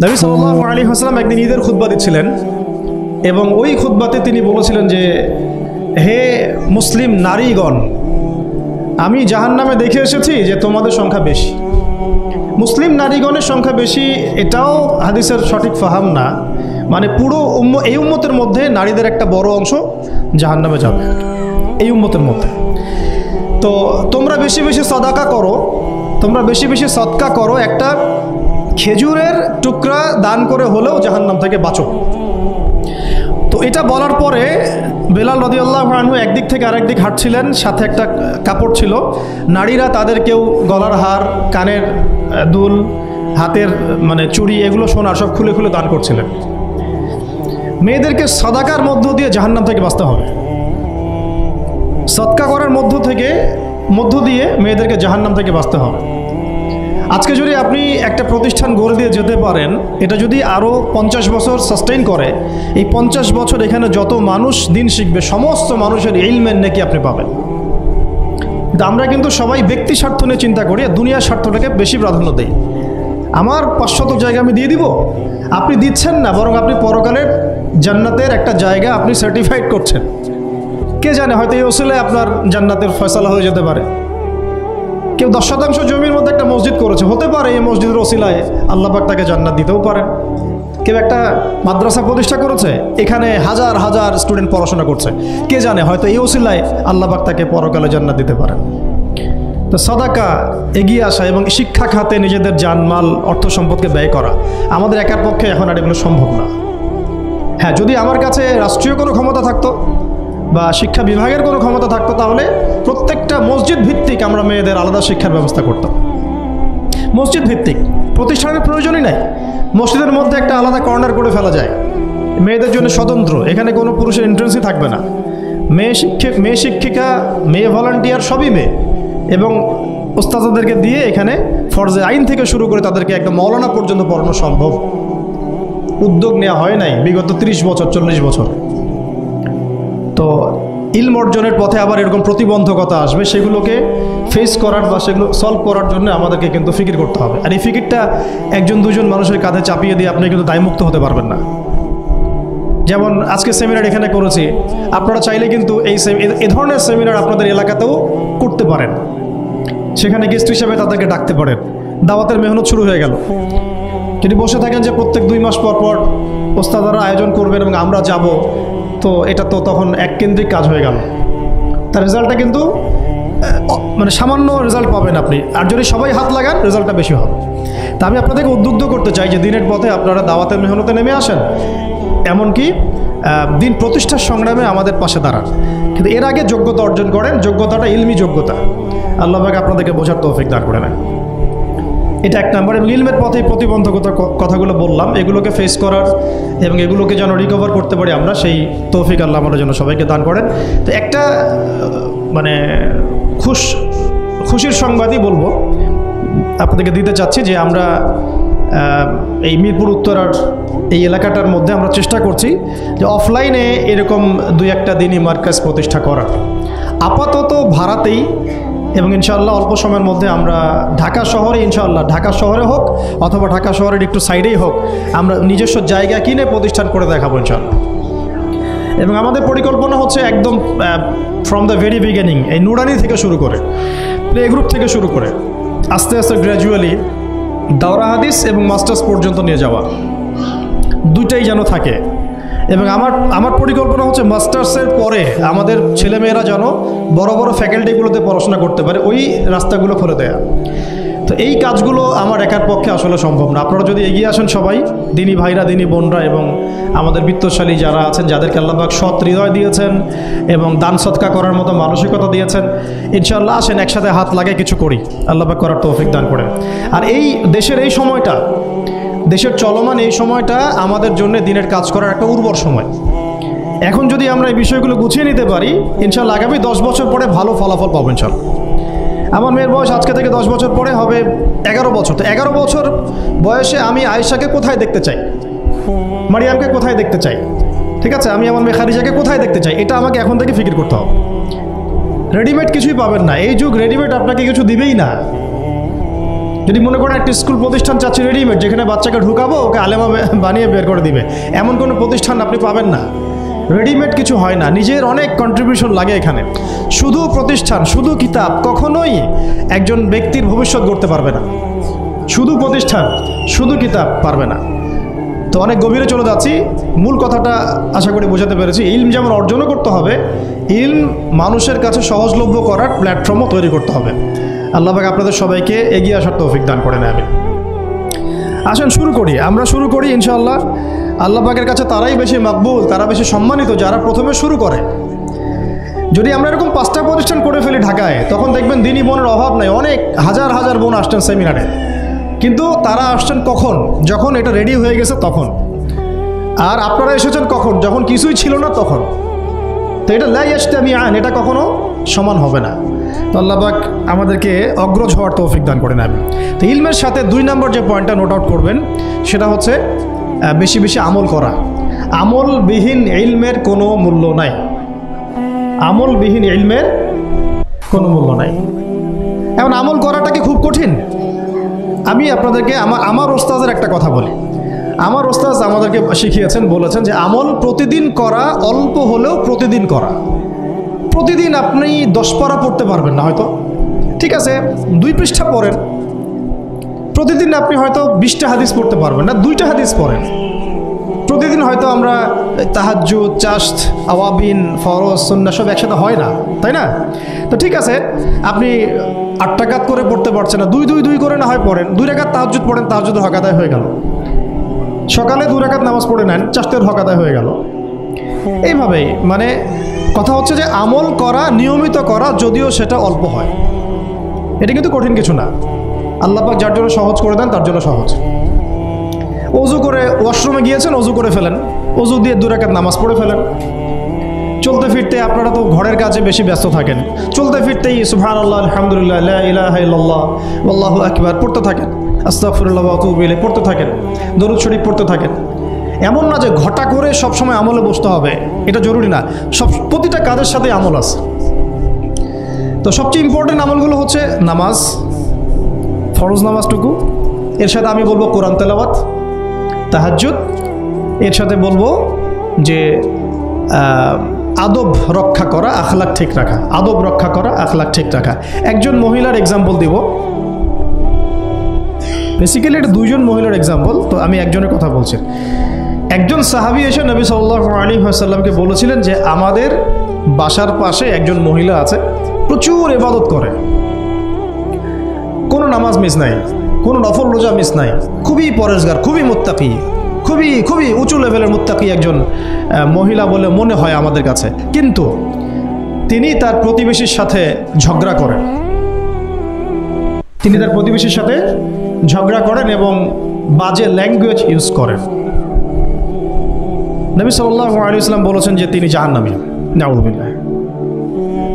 নবী সাল্লাল্লাহু আলাইহি ওয়াসাল্লাম একদিন ঈদের খুতবা দিচ্ছিলেন এবং ওই খুতবাতে তিনি বলেছিলেন যে, হে মুসলিম নারীগণ, আমি জাহান্নামে দেখে এসেছি যে তোমাদের সংখ্যা বেশি। মুসলিম নারীগণের সংখ্যা বেশি এটাও হাদিসের সঠিক ফাহাম না, মানে পুরো এই উম্মতের মধ্যে নারীদের একটা বড় অংশ জাহান্নামে যাবে এই উম্মতের মধ্যে। তো তোমরা বেশি বেশি সদাকা করো, তোমরা বেশি বেশি সদকা করো, একটা খেজুরের টুকরা দান করে হলেও জাহান্নাম থেকে বাঁচো। তো এটা বলার পরে বেলাল রাদিয়াল্লাহু আনহু একদিক থেকে আরেক দিক হাঁটছিলেন, সাথে একটা কাপড় ছিল। নারীরা তাদের কেউ গলার হার, কানের দুল, হাতের মানে চুড়ি, এগুলো সোনার সব খুলে খুলে দান করছিলেন। মেয়েদেরকে সদাকার মধ্য দিয়ে জাহান্নাম থেকে বাঁচতে হবে, সদকা করার মধ্য দিয়ে মেয়েদেরকে জাহান্নাম থেকে বাঁচতে হবে। আজকে যদি আপনি একটা প্রতিষ্ঠান গড়ে দিয়ে যেতে পারেন, এটা যদি আরও 50 বছর সাস্টেইন করে, এই 50 বছর এখানে যত মানুষ দিন শিখবে সমস্ত মানুষের ইলমের নেকি আপনি পাবেন। কিন্তু আমরা কিন্তু সবাই ব্যক্তি স্বার্থ নিয়ে চিন্তা করি, দুনিয়ার স্বার্থটাকে বেশি প্রাধান্য দেই। আমার 500 জায়গা আমি দিয়ে দিব, আপনি দিচ্ছেন না, বরং আপনি পরকালের জান্নাতের একটা জায়গা আপনি সার্টিফাইড করছেন। কে জানে, হয়তো এই ওসিলায় আপনার জান্নাতের ফয়সালা হয়ে যেতে পারে। কেউ 10% জমির মধ্যে একটা মসজিদ করেছে, হতে পারে এই মসজিদের ওসিলায় আল্লাহ পাক তাকে জান্নাত দিতেও পারেন। কেউ একটা মাদ্রাসা প্রতিষ্ঠা করেছে, এখানে হাজার হাজার স্টুডেন্ট পড়াশোনা করছে, কে জানে হয়তো এই ওসিলায় আল্লাহ পাক তাকে পরকালে জান্নাত দিতে পারেন। তো সাদাকা, এগিয়ে আসা এবং শিক্ষা খাতে নিজেদের জানমাল অর্থ সম্পদকে ব্যয় করা আমাদের একার পক্ষে এখন আর এগুলো সম্ভব না। হ্যাঁ, যদি আমার কাছে রাষ্ট্রীয় কোনো ক্ষমতা থাকতো বা শিক্ষা বিভাগের কোনো ক্ষমতা থাকতো, তাহলে প্রত্যেকটা মসজিদ ভিত্তিক আমরা মেয়েদের আলাদা শিক্ষার ব্যবস্থা করতাম। মসজিদ ভিত্তিক প্রতিষ্ঠানের প্রয়োজনই নাই, মসজিদের মধ্যে একটা আলাদা কর্নার করে ফেলা যায় মেয়েদের জন্য স্বতন্ত্র, এখানে কোনো পুরুষের এন্ট্রেন্সই থাকবে না। মেয়ে শিক্ষিকা, মেয়ে ভলান্টিয়ার সবই মেয়ে, এবং ওস্তাদদেরকে দিয়ে এখানে ফরজে আইন থেকে শুরু করে তাদেরকে একদম মৌলানা পর্যন্ত পড়ানো সম্ভব। উদ্যোগ নেওয়া হয় নাই বিগত 30 বছর 40 বছর। তো ইলম অর্জনের পথে আবার এরকম প্রতিবন্ধকতা আসবে, সেগুলোকে ফেস করার বা সেগুলো সলভ করার জন্য আমাদেরকে কিন্তু ফিকির করতে হবে। আর এই ফিকিরটা একজন দুজন মানুষের কাঁধে চাপিয়ে দিয়ে আপনি কিন্তু দায়মুক্ত হতে পারবেন না। যেমন আজকে সেমিনার এখানে করেছি, আপনারা চাইলে কিন্তু এই ধরনের সেমিনার আপনাদের এলাকাতেও করতে পারেন, সেখানে গেস্ট হিসেবে তাদেরকে ডাকতে পারেন। দাওয়াতের মেহনত শুরু হয়ে গেল। যদি বসে থাকেন যে প্রত্যেক 2 মাস পর পর ওস্তাদরা আয়োজন করবেন এবং আমরা যাব, তো এটা তো তখন এককেন্দ্রিক কাজ হয়ে গেল। তার রেজাল্টটা কিন্তু মানে সামান্য রেজাল্ট পাবেন আপনি, আর যদি সবাই হাত লাগান রেজাল্টটা বেশি হবে। তা আমি আপনাদেরকে উদ্বুদ্ধ করতে চাই যে দিনের পথে আপনারা দাওয়াতের মেহনতে নেমে আসেন, এমনকি দিন প্রতিষ্ঠার সংগ্রামে আমাদের পাশে দাঁড়ান। কিন্তু এর আগে যোগ্যতা অর্জন করেন, যোগ্যতাটা ইলমি যোগ্যতা। আল্লাহ পাক আপনাদেরকে বোঝার তৌফিক দান করে নেন। এটা 1 নম্বর। এবং ইলমের পথে প্রতিবন্ধকতার কথাগুলো বললাম, এগুলোকে ফেস করার এবং এগুলোকে যেন রিকভার করতে পারি আমরা, সেই তৌফিক আল্লাহ আমাদের জন্য সবাইকে দান করেন। তো একটা মানে খুশির সংবাদই বলবো আপনাদেরকে দিতে চাচ্ছি যে আমরা এই মিরপুর উত্তরার এই এলাকাটার মধ্যে আমরা চেষ্টা করছি যে অফলাইনে এরকম 2-1টা দিনই মার্কাজ প্রতিষ্ঠা করার, আপাতত ভাড়াতেই। এবং ইনশাআল্লাহ অল্প সময়ের মধ্যে আমরা ঢাকা শহরে, ইনশাআল্লাহ ঢাকা শহরে হোক অথবা ঢাকা শহরের একটু সাইডেই হোক, আমরা নিজস্ব জায়গা কিনে প্রতিষ্ঠান করে দেখাবো ইনশাআল্লাহ। এবং আমাদের পরিকল্পনা হচ্ছে একদম ফ্রম দ্য ভেরি বিগিনিং, এই নুরানি থেকে শুরু করে, প্লে গ্রুপ থেকে শুরু করে আস্তে আস্তে গ্র্যাজুয়ালি দাওরা হাদিস এবং মাস্টার্স পর্যন্ত নিয়ে যাওয়া, দুইটাই যেন থাকে। এবং আমার পরিকল্পনা হচ্ছে মাস্টার্সের পরে আমাদের ছেলেমেয়েরা যেন বড় বড় ফ্যাকাল্টিগুলোতে পড়াশোনা করতে পারে, ওই রাস্তাগুলো খুলে দেয়া। তো এই কাজগুলো আমার একার পক্ষে আসলে সম্ভব না। আপনারা যদি এগিয়ে আসেন সবাই, দিনী ভাইরা, দিনী বোনরা এবং আমাদের বিত্তশালী যারা আছেন, যাদেরকে আল্লাহ পাক সৎ হৃদয় দিয়েছেন এবং দান সৎকা করার মতো মানসিকতা দিয়েছেন, ইনশাআল্লাহ আসেন একসাথে হাত লাগে কিছু করি, আল্লাহ পাক করার তৌফিক দান করেন। আর এই দেশের এই সময়টা, দেশের চলমান এই সময়টা আমাদের জন্য দিনের কাজ করার একটা উর্বর সময়। এখন যদি আমরা এই বিষয়গুলো গুছিয়ে নিতে পারি, ইনশাআল্লাহ আগামী 10 বছর পরে ভালো ফলাফল পাবো ইনশাআল্লাহ। আমার মেয়ের বয়স আজকে থেকে 10 বছর পরে হবে 11 বছর। তো 11 বছর বয়সে আমি আয়েশাকে কোথায় দেখতে চাই, মারিয়ামকে কোথায় দেখতে চাই, ঠিক আছে, আমি আমার মেয়ে খাদিজাকে কোথায় দেখতে চাই, এটা আমাকে এখন থেকে ফিকির করতে হবে। রেডিমেড কিছুই পাবেন না, এই যুগ রেডিমেড আপনাকে কিছু দিবেই না। যদি মনে করেন একটা স্কুল প্রতিষ্ঠান চাচ্ছে রেডিমেড, যেখানে বাচ্চাকে ঢুকাবো ওকে আলেমা বানিয়ে বের করে দিবে, এমন কোনো প্রতিষ্ঠান আপনি পাবেন না। রেডিমেড কিছু হয় না, নিজের অনেক কন্ট্রিবিউশন লাগে এখানে। শুধু প্রতিষ্ঠান, শুধু কিতাব কখনোই একজন ব্যক্তির ভবিষ্যৎ গড়তে পারবে না। শুধু প্রতিষ্ঠান, শুধু কিতাব পারবে না। তো অনেক গভীরে চলে যাচ্ছি, মূল কথাটা আশা করি বোঝাতে পেরেছি। ইলম যেমন অর্জনও করতে হবে, ইলম মানুষের কাছে সহজলভ্য করার প্ল্যাটফর্মও তৈরি করতে হবে। আল্লাহ পাক আপনাদের সবাইকে এগিয়ে আসার তৌফিক দান করেন, আমিন। আসেন শুরু করি, আমরা শুরু করি ইনশাআল্লাহ। আল্লাহ পাকের কাছে তারাই বেশি মাকবুল, তারা বেশি সম্মানিত যারা প্রথমে শুরু করে। যদি আমরা এরকম 5টা প্রতিষ্ঠান করে ফেলি ঢাকায়, তখন দেখবেন দিনী বোনের অভাব নাই, অনেক হাজার হাজার বোন আসছেন সেমিনারে। কিন্তু তারা আসছেন কখন? যখন এটা রেডি হয়ে গেছে তখন। আর আপনারা এসেছেন কখন? যখন কিছুই ছিল না তখন। তো এটা লা ইয়াজতামিআন, এটা কখনো সমান হবে না। তো আল্লাহ পাক আমাদেরকে অগ্রজ হওয়ার তৌফিক দান করেন, আমিন। তো ইলমের সাথে 2 নম্বর যে পয়েন্টটা নোট আউট করবেন সেটা হচ্ছে বেশি বেশি আমল করা। আমলবিহীন ইলমের কোনো মূল্য নাই। আমলবিহীন ইলমের কোনো মূল্য নাই। এখন আমল করাটা কি খুব কঠিন? আমি আপনাদেরকে আমার ওস্তাদের একটা কথা বলি। আমার ওস্তাদ আমাদেরকে শিখিয়েছেন, বলেছেন যে আমল প্রতিদিন করা, অল্প হলেও প্রতিদিন করা। প্রতিদিন আপনি 10 পারা পড়তে পারবেন না হয়তো, ঠিক আছে 2 পৃষ্ঠা পড়েন। প্রতিদিন আপনি হয়তো 20টা হাদিস পড়তে পারবেন না, 2টা হাদিস পড়েন। প্রতিদিন হয়তো আমরা তাহাজ্জুদ, চাশত, আওয়াবিন, ফরজ, সুন্নাহ সব একসাথে হয় না, তাই না? তো ঠিক আছে, আপনি 8 রাকাত করে পড়তে পারছেন না, 2 করে না হয় পড়েন। 2 রাকাত তাহাজ্জুদ পড়েন, তাহাজ্জুদের হক আদায় হয়ে গেল। সকালে 2 রাকাত নামাজ পড়ে নেন, চাশতের হক আদায় হয়ে গেল। এইভাবেই মানে কথা হচ্ছে যে আমল করা, নিয়মিত করা, যদিও সেটা অল্প হয়, এটা কিন্তু কঠিন কিছু না। আল্লাহ পাক যার জন্য সহজ করে দেন তার জন্য সহজ। ওযু করে ওয়াশরুমে গিয়েছেন, ওযু করে ফেলেন, ওযু দিয়ে 2 রাকাত নামাজ পড়ে ফেলেন। চলতে ফিরতে, আপনারা তো ঘরের কাজে বেশি ব্যস্ত থাকেন, চলতে ফিরতেই সুবহানাল্লাহ, আলহামদুলিল্লাহ, লা ইলাহা ইল্লাল্লাহ, আল্লাহু আকবার পড়তে থাকেন, আস্তাগফিরুল্লাহ ওয়া আতুবু ইলাইহি পড়তে থাকেন, দরুদ শরীফ পড়তে থাকেন। এমন না যে ঘটা করে সবসময় আমলে বসতে হবে, এটা জরুরি না। প্রতিটা কাজের সাথে আমল আছে। তো সবচেয়ে ইম্পর্টেন্ট আমলগুলো হচ্ছে নামাজ, ফরজ নামাজটুকু, এর সাথে আমি বলবো কোরআন তেলাওয়াত, তাহাজ্জুদ, এর সাথে বলবো যে আদব রক্ষা করা, আখলাক ঠিক রাখা। আদব রক্ষা করা, আখলাক ঠিক রাখা। একজন মহিলার এক্সাম্পল দিব, বেসিক্যালি এটা 2 জন মহিলার এক্সাম্পল, তো আমি একজনের কথা বলছি। একজন সাহাবী এসে নবী সাল্লাল্লাহু আলাইহি ওয়াসাল্লামকে বলেছিলেন যে আমাদের বাসার পাশে একজন মহিলা আছে, প্রচুর ইবাদত করে, কোনো নামাজ মিস নাই, কোনো নফল রোজা মিস নাই, খুবই পরেজগার, খুবই মুত্তাকি, খুবই উঁচু লেভেলের মুত্তাকি একজন মহিলা বলে মনে হয় আমাদের কাছে। কিন্তু তিনি তার প্রতিবেশীর সাথে ঝগড়া করেন। তিনি তার প্রতিবেশীর সাথে ঝগড়া করেন এবং বাজে ল্যাঙ্গুয়েজ ইউজ করেন। নবী সাল্লাল্লাহু আলাইহি ওয়াসাল্লাম বলেছেন যে তিনি জাহান্নামী, নাউযুবিল্লাহ।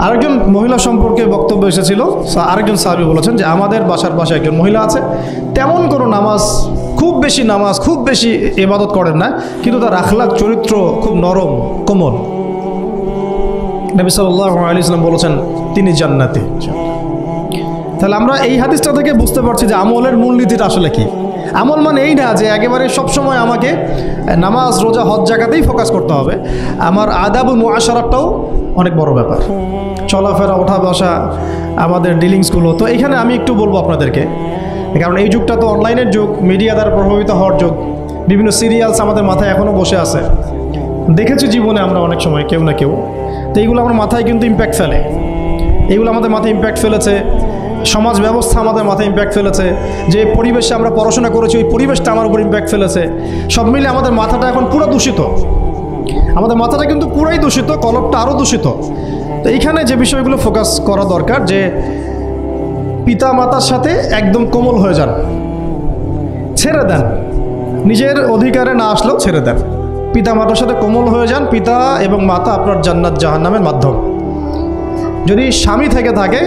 আরেকজন মহিলা সম্পর্কে বক্তব্য এসেছিল, আরেকজন সাহাবী বলেছেন যে আমাদের বাসার পাশে একজন মহিলা আছে, তেমন কোনো নামাজ, খুব বেশি ইবাদত করেন না, কিন্তু তার আখলাক, চরিত্র খুব নরম, কোমল। নবী সাল্লাল্লাহু আলাইহি ওয়াসাল্লাম বলেছেন তিনি জান্নাতি। তাহলে আমরা এই হাদিসটা থেকে বুঝতে পারছি যে আমলের মূলনীতিটা আসলে কি। আমল মানে এই না যে একেবারে সবসময় আমাকে নামাজ, রোজা, হজ জায়গাতেই ফোকাস করতে হবে। আমার আদাব ও মুআশারাটাও অনেক বড় ব্যাপার, চলাফেরা, ওঠা বসা, আমাদের ডিলিংসগুলো। তো এখানে আমি একটু বলবো আপনাদেরকে, কারণ এই যুগটা তো অনলাইনের যুগ, মিডিয়া দ্বারা প্রভাবিত হওয়ার যুগ। বিভিন্ন সিরিয়ালস আমাদের মাথায় এখনও বসে আছে, দেখেছি জীবনে আমরা অনেক সময় কেউ না কেউ। তো এইগুলো আমার মাথায় কিন্তু ইম্প্যাক্ট ফেলে, এইগুলো আমাদের মাথায় ইম্প্যাক্ট ফেলেছে। সমাজ ব্যবস্থা আমাদের মাথায় ইম্প্যাক্ট ফেলেছে, যে পরিবেশে আমরা পড়াশোনা করেছি ওই পরিবেশটা আমার উপর ইম্প্যাক্ট ফেলেছে। সব মিলে আমাদের মাথাটা এখন পুরো দূষিত, আমাদের মাথাটা কিন্তু পুরাই দূষিত, কলবটা আরও দূষিত। তো এইখানে যে বিষয়গুলো ফোকাস করা দরকার, যে পিতা মাতার সাথে একদম কোমল হয়ে যান, ছেড়ে দেন, নিজের অধিকারে না আসলেও ছেড়ে দেন, পিতা মাতার সাথে কোমল হয়ে যান। পিতা এবং মাতা আপনার জান্নাত জাহান্নামের মাধ্যম। যদি স্বামী থেকে থাকে,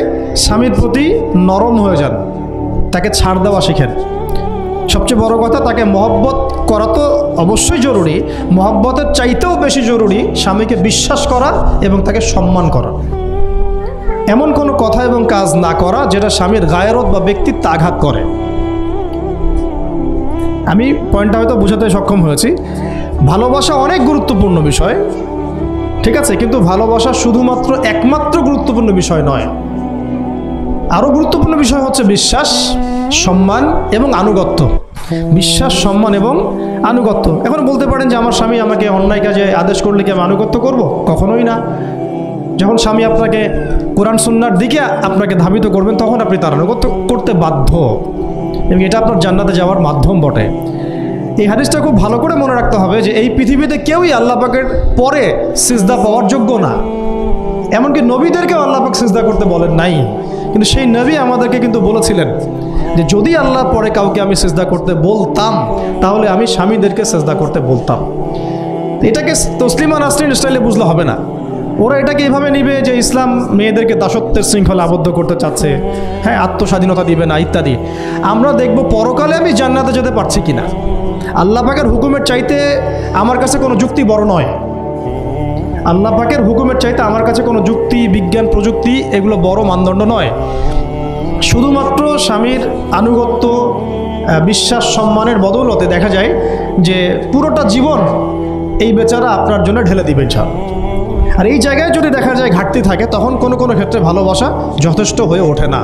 স্বামীর প্রতি নরম হয়ে যান, তাকে ছাড় দেওয়া শিখেন। সবচেয়ে বড় কথা, তাকে মহব্বত করা তো অবশ্যই জরুরি, মহব্বতের চাইতেও বেশি জরুরি স্বামীকে বিশ্বাস করা এবং তাকে সম্মান করা। এমন কোনো কথা এবং কাজ না করা যেটা স্বামীর গায়রত বা ব্যক্তিত্বে আঘাত করে। আমি পয়েন্টটা হয়তো বোঝাতে সক্ষম হয়েছি। ভালোবাসা অনেক গুরুত্বপূর্ণ বিষয়, ঠিক আছে, কিন্তু ভালোবাসা শুধুমাত্র একমাত্র গুরুত্বপূর্ণ বিষয় নয়। আরও গুরুত্বপূর্ণ বিষয় হচ্ছে বিশ্বাস, সম্মান এবং আনুগত্য। বিশ্বাস, সম্মান এবং আনুগত্য। এখন বলতে পারেন যে আমার স্বামী আমাকে অন্যায় কাজে আদেশ করলে কি আমি আনুগত্য করব? কখনোই না। যখন স্বামী আপনাকে কোরআন সুন্নাহর দিকে আপনাকে ধাবিত করবেন, তখন আপনি তার আনুগত্য করতে বাধ্য, এবং এটা আপনার জান্নাতে যাওয়ার মাধ্যম বটে। এই হাদিসটা খুব ভালো করে মনে রাখতে হবে যে এই পৃথিবীতে কেউই আল্লাহ পাকের পরে সিজদা পাওয়ার যোগ্য না। এমনকি নবীদেরকেও আল্লাহ পাক সিজদা করতে বলেন নাই, কিন্তু সেই নবী আমাদেরকে কিন্তু বলেছিলেন যে যদি আল্লাহর পরে কাউকে আমি সিজদা করতে বলতাম, তাহলে আমি স্বামীদেরকে সিজদা করতে বলতাম। এটাকে তসলিমা নাসরিন স্টাইলে বুঝলে হবে না। ওরা এটাকে এইভাবে নিবে যে ইসলাম মেয়েদেরকে দাসত্বের শৃঙ্খলা আবদ্ধ করতে চাচ্ছে, হ্যাঁ, আত্মস্বাধীনতা দিবে না ইত্যাদি। আমরা দেখব পরকালে আমি জান্নাতে যেতে পারছি কিনা। আল্লাহ পাকের হুকুমের চাইতে আমার কাছে কোনো যুক্তি বড় নয়। আল্লাহ পাকের হুকুমের চাইতে আমার কাছে কোনো যুক্তি, বিজ্ঞান, প্রযুক্তি এগুলো বড় মানদণ্ড নয়। শুধুমাত্র স্বামীর আনুগত্য, বিশ্বাস, সম্মানের বদৌলতে দেখা যায় যে পুরোটা জীবন এই বেচারা আপনার জন্য ঢেলে দিবে ইনশাআল্লাহ। আর এই জায়গায় যদি দেখা যায় ঘাটতি থাকে, তখন কোনো কোনো ক্ষেত্রে ভালোবাসা যথেষ্ট হয়ে ওঠে না।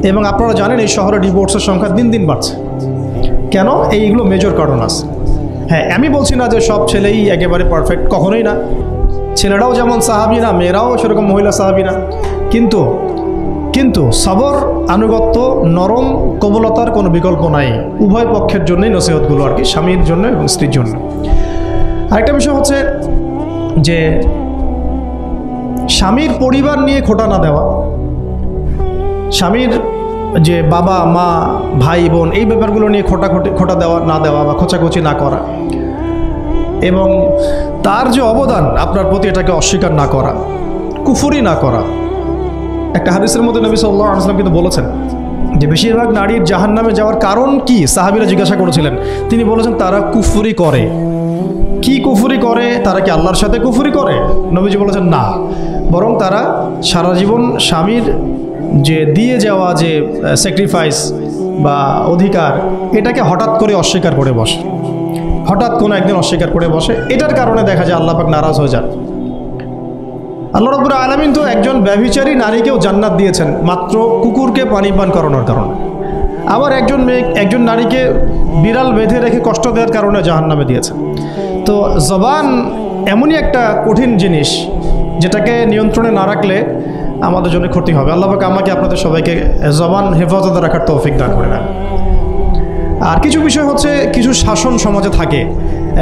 এবং আপনারা জানেন এই শহরে ডিভোর্সের সংখ্যা দিন দিন বাড়ছে। কেন? এইগুলো মেজর কারণ আছে। হ্যাঁ, আমি বলছি না যে সব ছেলেই একেবারে পারফেক্ট, কখনোই না। ছেলেরাও যেমন সাহাবী না, মেয়েরাও সেরকম মহিলা সাহাবী না। কিন্তু সবর, আনুগত্য, নরম কোমলতার কোনো বিকল্প নাই। উভয় পক্ষের জন্যই নসিহতগুলো আর কি, স্বামীর জন্য এবং স্ত্রীর জন্য। আরেকটা বিষয় হচ্ছে যে স্বামীর পরিবার নিয়ে খোঁটা না দেওয়া, স্বামীর যে বাবা মা ভাই বোন এই ব্যাপারগুলো নিয়ে খোঁটা দেওয়া না দেওয়া বা খোঁচাখুচি না করা, এবং তার যে অবদান আপনার প্রতি এটাকে অস্বীকার না করা, কুফরি না করা। একটা হাদিসের মধ্যে নবী সাল্লাল্লাহু আলাইহি ওয়াসাল্লাম কিন্তু বলেছেন যে বেশিরভাগ নারীর জাহান্নামে যাওয়ার কারণ কি? সাহাবীরা জিজ্ঞাসা করেছিলেন। তিনি বলেছেন তারা কুফরি করে। কি কুফরি করে? তারা কি আল্লাহর সাথে কুফরি করে? নবীজি বলেছেন না, বরং তারা সারা জীবন স্বামীর যে দিয়ে যাওয়া যে স্যাক্রিফাইস বা অধিকার, এটাকে হঠাৎ করে অস্বীকার করে বসে, হঠাৎ কোনো একদিন অস্বীকার করে বসে। এটার কারণে দেখা যায় আল্লাহ পাক নারাজ হয়ে যান। আল্লাহ রাব্বুল আলামিন তো একজন ব্যভিচারী নারীকেও জান্নাত দিয়েছেন মাত্র কুকুরকে পানি পান করানোর কারণে। আবার একজন নারীকে বিড়াল বেঁধে রেখে কষ্ট দেওয়ার কারণে জাহান্নামে দিয়েছেন। তো জবান এমনই একটা কঠিন জিনিস, যেটাকে নিয়ন্ত্রণে না রাখলে আমাদের জন্য ক্ষতি হবে। আল্লাহ পাক আমাকে আপনাদের সবাইকে জবান হেফাজতে রাখার তৌফিক দান করে না। আর কিছু বিষয় হচ্ছে, কিছু শাসন সমাজে থাকে,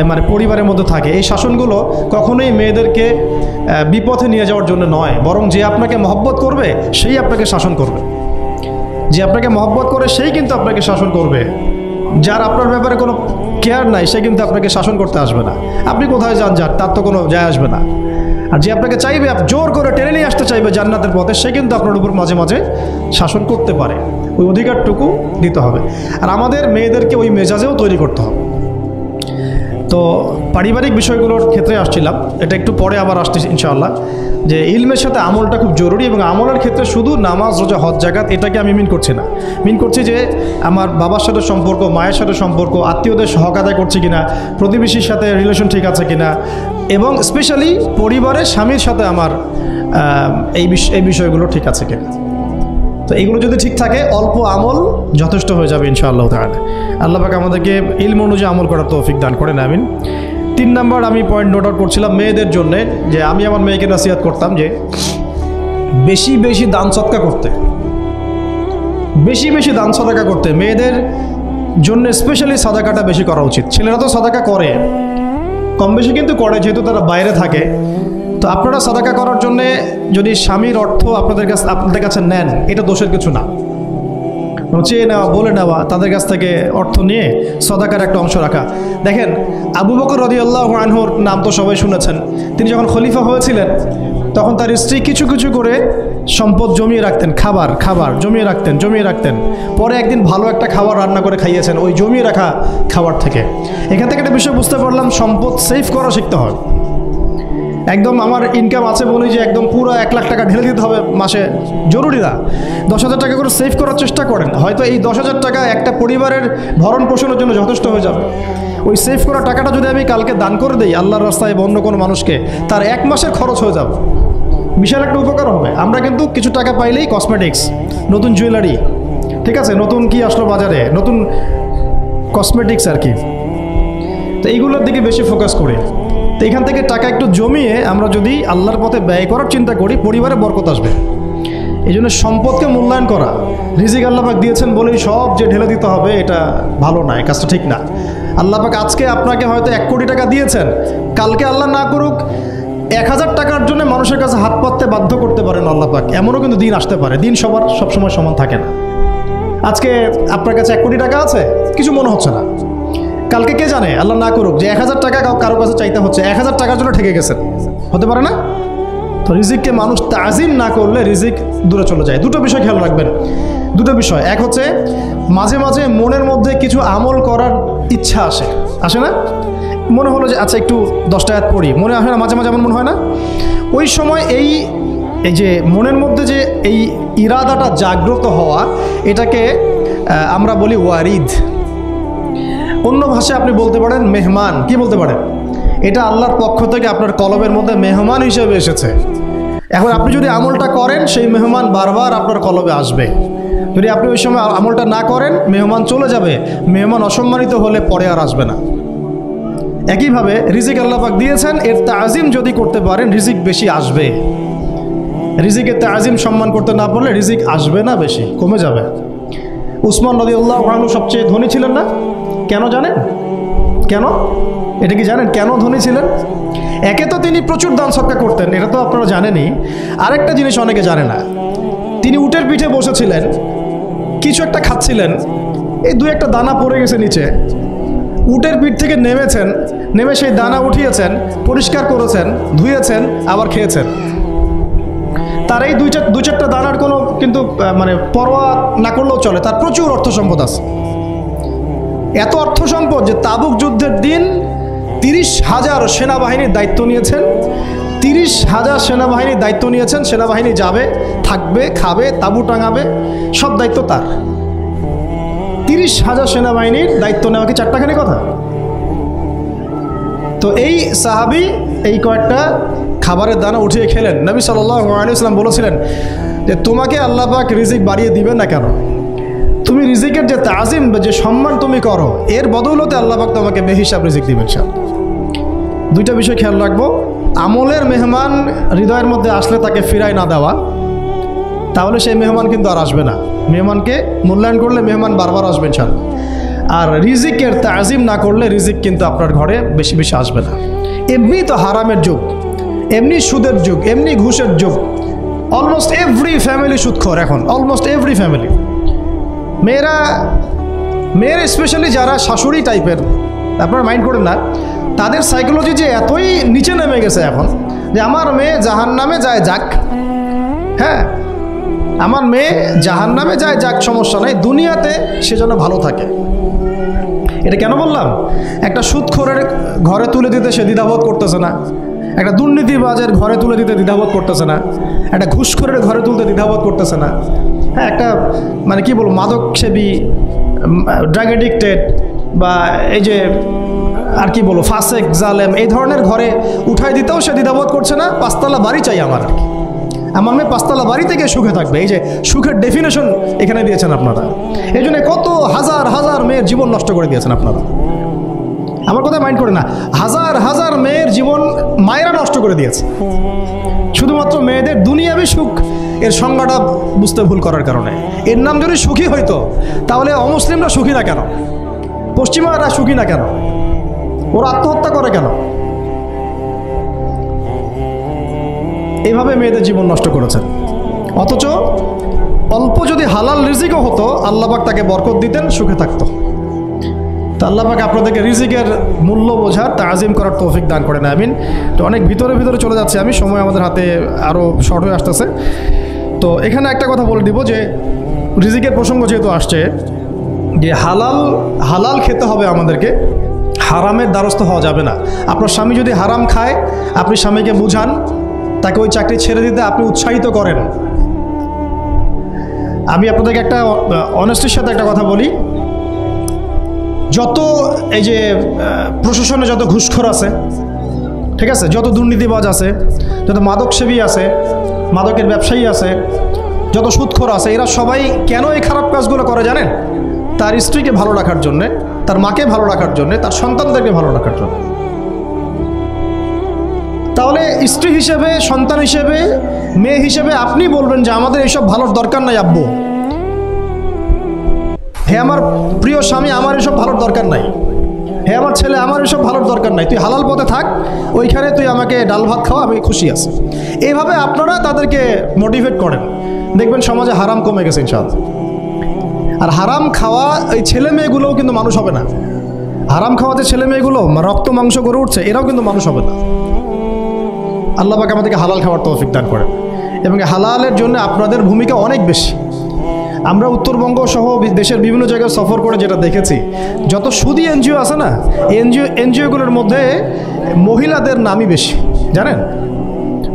মানে পরিবারের মধ্যে থাকে। এই শাসনগুলো কখনোই মেয়েদেরকে বিপথে নিয়ে যাওয়ার জন্য নয়, বরং যে আপনাকে মহব্বত করবে সেই আপনাকে শাসন করবে। যে আপনাকে মহব্বত করে সেই কিন্তু আপনাকে শাসন করবে। যার আপনার ব্যাপারে কোনো কেয়ার নাই সে কিন্তু আপনাকে শাসন করতে আসবে না। আপনি কোথায় যান তার তো কোনো যায় আসবে না। আর যে আপনাকে চাইবে, জোর করে টেনে নিয়ে আসতে চাইবে জান্নাতের পথে, সে কিন্তু আপনার উপর মাঝে মাঝে শাসন করতে পারে। ওই অধিকারটুকু দিতে হবে। আর আমাদের মেয়েদেরকে ওই মেজাজেও তৈরি করতে হবে। তো পারিবারিক বিষয়গুলোর ক্ষেত্রে আসছিলাম, এটা একটু পরে আবার আসতেছি ইনশাআল্লাহ, যে ইলমের সাথে আমলটা খুব জরুরি। এবং আমলের ক্ষেত্রে শুধু নামাজ, রোজা, হজ, যাকাত এটাকে আমি মিন করছি না। মিন করছি যে আমার বাবার সাথে সম্পর্ক, মায়ের সাথে সম্পর্ক, আত্মীয়দের হক আদায় করছি কিনা, প্রতিবেশীর সাথে রিলেশন ঠিক আছে কিনা, এবং স্পেশালি পরিবারের স্বামীর সাথে আমার এই বিষয়গুলো ঠিক আছে কিনা। তো এইগুলো যদি ঠিক থাকে, অল্প আমল যথেষ্ট হয়ে যাবে ইনশাআল্লাহ তাআলা। আল্লাহ পাক আমাদেরকে ইলম অনুযায়ী আমল করার তৌফিক দান করেন, আমিন। 3 নাম্বার আমি পয়েন্ট নোট আউট করছিলাম মেয়েদের জন্যে, যে আমি আমার মেয়েকে নসিহত করতাম যে বেশি বেশি দান সদকা করতে, বেশি বেশি দান সদকা করতে। মেয়েদের জন্য স্পেশালি সাদাকাটা বেশি করা উচিত। ছেলেরা তো সাদাকা করে, কম বেশি কিন্তু করে, যেহেতু তারা বাইরে থাকে। তো আপনারা সাদাকা করার জন্যে যদি স্বামীর অর্থ আপনাদের কাছে নেন, এটা দোষের কিছু না। চেয়ে নেওয়া, বলে নেওয়া, তাদের কাছ থেকে অর্থ নিয়ে সাদাকার একটা অংশ রাখা। দেখেন, আবু বকর রাদিয়াল্লাহু আনহুর নাম তো সবাই শুনেছেন। তিনি যখন খলিফা হয়েছিলেন, তখন তার স্ত্রী কিছু কিছু করে সম্পদ জমিয়ে রাখতেন, খাবার জমিয়ে রাখতেন। পরে একদিন ভালো একটা খাবার রান্না করে খাইয়েছেন ওই জমিয়ে রাখা খাবার থেকে। এখান থেকে একটা বিষয় বুঝতে পারলাম, সম্পদ সেভ করা শিখতে হয়। একদম আমার ইনকাম আছে বলেই যে একদম পুরো 1 লাখ টাকা ঢেলে দিতে হবে মাসে, জরুরি না। 10,000 টাকা করে সেভ করার চেষ্টা করেন, হয়তো এই 10,000 টাকা একটা পরিবারের ভরণ পোষণের জন্য যথেষ্ট হয়ে যাবে। ওই সেভ করা টাকাটা যদি আমি কালকে দান করে দিই আল্লাহর রাস্তায় বা অন্য কোনো মানুষকে, তার 1 মাসের খরচ হয়ে যাবে, বিশাল একটা উপকার হবে। আমরা কিন্তু কিছু টাকা পাইলেই কসমেটিক্স, নতুন জুয়েলারি, ঠিক আছে, নতুন কি আসলো বাজারে, নতুন কসমেটিক্স আর কি, তো এইগুলোর দিকে বেশি ফোকাস করি। তো এখান থেকে টাকা একটু জমিয়ে আমরা যদি আল্লাহর পথে ব্যয় করার চিন্তা করি, পরিবারে বরকত আসবে। এই জন্য সম্পদকে মূল্যায়ন করা, রিজিক আল্লাহ পাক দিয়েছেন বলেই সব যে ঢেলে দিতে হবে, এটা ভালো না, এই কাজটা ঠিক না। আল্লাহ পাক আজকে আপনাকে হয়তো 1 কোটি টাকা দিয়েছেন, কালকে আল্লাহ না করুক 1000 টাকার জন্য মানুষের কাছে হাত পাততে বাধ্য করতে পারেন আল্লাহ পাক, এমনও কিন্তু দিন আসতে পারে। দিন সবসময় সমান থাকে না। আজকে আপনার কাছে 1 কোটি টাকা আছে, কিছু মনে হচ্ছে না, কালকে কে জানে আল্লাহ না করুক যে 1000 টাকা কারো কাছে চাইতে হচ্ছে, 1000 টাকার জন্য ঠেকে গেছেন, হতে পারে না? তো রিজিককে মানুষ তাজিম না করলে রিজিক দূরে চলে যায়। দুটো বিষয় খেয়াল রাখবেন, দুটো বিষয়। এক হচ্ছে মাঝে মাঝে মনের মধ্যে কিছু আমল করার ইচ্ছা আসে না? মনে হলো যে আচ্ছা একটু 10টা আয়াত পড়ি, মনে আসে না? মাঝে মাঝে এমন মনে হয় না? ওই সময় এই যে মনের মধ্যে যে এই ইরাদাটা জাগ্রত হওয়া, এটাকে আমরা বলি ওয়ারিদ। অন্য ভাষায় আপনি বলতে পারেন মেহমান। কি বলতে পারেন? এটা আল্লাহর পক্ষ থেকে আপনার কলবের মধ্যে মেহমান হিসেবে এসেছে। এখন আপনি যদি আমলটা করেন, সেই মেহমান বারবার আপনার কলবে আসবে। যদি আপনি ওই সময় আমলটা না করেন, মেহমান চলে যাবে, মেহমান অসম্মানিত হলে পরে আর আসবে না। একইভাবে রিজিক আল্লাহ পাক দিয়েছেন, এর তাজিম যদি করতে পারেন রিজিক বেশি আসবে। রিজিকের তাজিম সম্মান করতে না পারলে রিজিক আসবে না, বেশি কমে যাবে। উসমান রাদিয়াল্লাহু আনহু সবচেয়ে ধনী ছিলেন না? কেন জানেন? কেন? এটা কি জানেন কেন ধনী ছিলেন? একে তো তিনি প্রচুর দান সদকা করতেন, এটা তো আপনারা জানেনই। আরেকটা জিনিস অনেকে জানে না, তিনি উটের পিঠে বসেছিলেন, কিছু একটা খাচ্ছিলেন, এই 2-1টা দানা পড়ে গেছে নিচে, উটের পিঠ থেকে নেমেছেন, নেমে সেই দানা উঠিয়েছেন, পরিষ্কার করেছেন, ধুয়েছেন, আবার খেয়েছেন। তার এই 2-4টা দানার কোনো কিন্তু মানে পরোয়া না করলেও চলে, তার প্রচুর অর্থ সম্পদ আছে। এত অর্থ সম্পদ যে তাবুক যুদ্ধের দিন 30,000 সেনাবাহিনীর দায়িত্ব নিয়েছেন। 30,000 সেনাবাহিনীর দায়িত্ব নিয়েছেন। সেনাবাহিনী যাবে, থাকবে, খাবে, তাঁবু টাঙাবে, সব দায়িত্ব তার। 30,000 সেনাবাহিনীর দায়িত্ব নেওয়া কি চারটাখানি কথা? তো এই সাহাবী এই কয়েকটা খাবারের দানা উঠিয়ে খেলেন। নবী সাল্লাল্লাহু আলাইহি ওয়াসাল্লাম বলেছিলেন যে তোমাকে আল্লাহ পাক রিজিক বাড়িয়ে দিবেন না কেন? তুমি রিজিকের যে তাজিম, যে সম্মান তুমি করো, এর বদৌলতে আল্লাহ পাক তোমাকে বেহিসাব রিজিক দিবেন। দুইটা বিষয় খেয়াল রাখবো। আমলের মেহমান হৃদয়ের মধ্যে আসলে তাকে ফিরায় না দেওয়া, তাহলে সেই মেহমান কিন্তু আর আসবে না। মেহমানকে মূল্যায়ন করলে মেহমান বারবার আসবেন। আর রিজিকের তাজিম না করলে রিজিক কিন্তু আপনার ঘরে বেশি বেশি আসবে না। এমনি তো হারামের যুগ, এমনি সুদের যুগ, এমনি ঘুষের যুগ। অলমোস্ট এভরি ফ্যামিলি সুদখোর এখন, অলমোস্ট এভরি ফ্যামিলি। মেয়ের স্পেশালি যারা শাশুড়ি টাইপের, আপনারা মাইন্ড করেন না, তাদের সাইকোলজি যে এতই নিচে নেমে গেছে এখন যে আমার মেয়ে জাহান্নামে যায় যাক, হ্যাঁ আমার মেয়ে জাহান্নামে যায় যাক, সমস্যা নাই, দুনিয়াতে সে যেন ভালো থাকে। এটা কেন বললাম? একটা সুদখোরের ঘরে তুলে দিতে সে দ্বিধাবোধ করতেছে না, একটা দুর্নীতিবাজের ঘরে তুলে দিতে দ্বিধাবোধ করতেছে না, একটা ঘুষখোরের ঘরে তুলতে দ্বিধাবোধ করতেছে না, হ্যাঁ একটা মানে কি বলবো মাদকসেবী, ড্রাগ এডিক্টেড বা এই যে আর কি বলবো ফাসেক জালেম, এই ধরনের ঘরে উঠাই দিতেও সে দ্বিধাবোধ করছে না। 5তলা বাড়ি চাই আমার, আর কি আমার মেয়ে 5তলা বাড়ি থেকে সুখে থাকবে। এই যে সুখের ডেফিনেশন এখানে দিয়েছেন আপনারা। এই জন্য কত হাজার হাজার মেয়ের জীবন নষ্ট করে দিয়েছেন আপনারা। আমার কথা মাইন্ড করে না, হাজার হাজার মেয়ের জীবন মায়েরা নষ্ট করে দিয়েছে, শুধুমাত্র মেয়েদের দুনিয়াবি সুখ এর সংজ্ঞাটা বুঝতে ভুল করার কারণে। এর নাম যদি সুখী হইতো তাহলে অমুসলিমরা সুখী না কেন? পশ্চিমারা সুখী না কেন? ওরা আত্মহত্যা করে কেন? এইভাবে মেয়েদের জীবন নষ্ট করেছেন। অথচ অল্প যদি হালাল রিজিকও হতো, আল্লাহ পাক তাকে বরকত দিতেন, সুখে থাকতো। তা আল্লাহ পাক আপনাদেরকে রিজিকের মূল্য বোঝার, তাজিম করার তৌফিক দান করেন, আমিন। তো অনেক ভিতরে চলে যাচ্ছে আমি, সময় আমাদের হাতে আরও শর্ট হয়ে আসতেছে। তো এখানে একটা কথা বলে দিব যে রিজিকের প্রসঙ্গ যেহেতু আসছে, যে হালাল খেতে হবে আমাদেরকে, হারামের দ্বারস্থ হওয়া যাবে না। আপনার স্বামী যদি হারাম খায়, আপনি স্বামীকে বুঝান, তাকে ওই চাকরি ছেড়ে দিতে আপনি উৎসাহিত করেন। আমি আপনাদেরকে একটা অনেস্টির সাথে একটা কথা বলি, যত এই যে প্রশাসনে যত ঘুষখোর আছে, ঠিক আছে, যত দুর্নীতিবাজ আছে, যত মাদকসেবী আছে, মাদকের ব্যবসায়ী আছে, যত সুদখোর আছে, এরা সবাই কেন এই খারাপ কাজগুলো করে জানেন? তার স্ত্রীকে ভালো রাখার জন্যে, তার মাকে ভালো রাখার জন্যে, তার সন্তানদেরকে ভালো রাখার জন্য। তাহলে স্ত্রী হিসেবে, সন্তান হিসেবে, মেয়ে হিসেবে আপনি বলবেন যে আমাদের এইসব ভালোর দরকার নাই আব্বু, হে আমার প্রিয় স্বামী, আমার এসব ভালোর দরকার নাই, হে আমার ছেলে, আমার এসব ভালোর দরকার নাই, তুই হালাল পথে থাক, ওইখানে তুই আমাকে ডাল ভাত খাওয়া, আমি খুশি আছি। এইভাবে আপনারা তাদেরকে মোটিভেট করেন, দেখবেন সমাজে হারাম কমে গেছে ইনশাআল্লাহ। আর হারাম খাওয়া এই ছেলে মেয়েগুলোও কিন্তু মানুষ হবে না। হারাম খাওয়াতে ছেলে মেয়েগুলো রক্ত মাংস করে উঠছে, এরাও কিন্তু মানুষ হবে না। আল্লাহ পাক আমাদেরকে হালাল খাওয়ার তৌফিক দান করেন, এবং হালালের জন্য আপনাদের ভূমিকা অনেক বেশি। আমরা উত্তরবঙ্গ সহ দেশের বিভিন্ন জায়গায় সফর করে যেটা দেখেছি, যত সুদী এনজিও আছে না, এনজিওগুলোর মধ্যে মহিলাদের নামই বেশি, জানেন?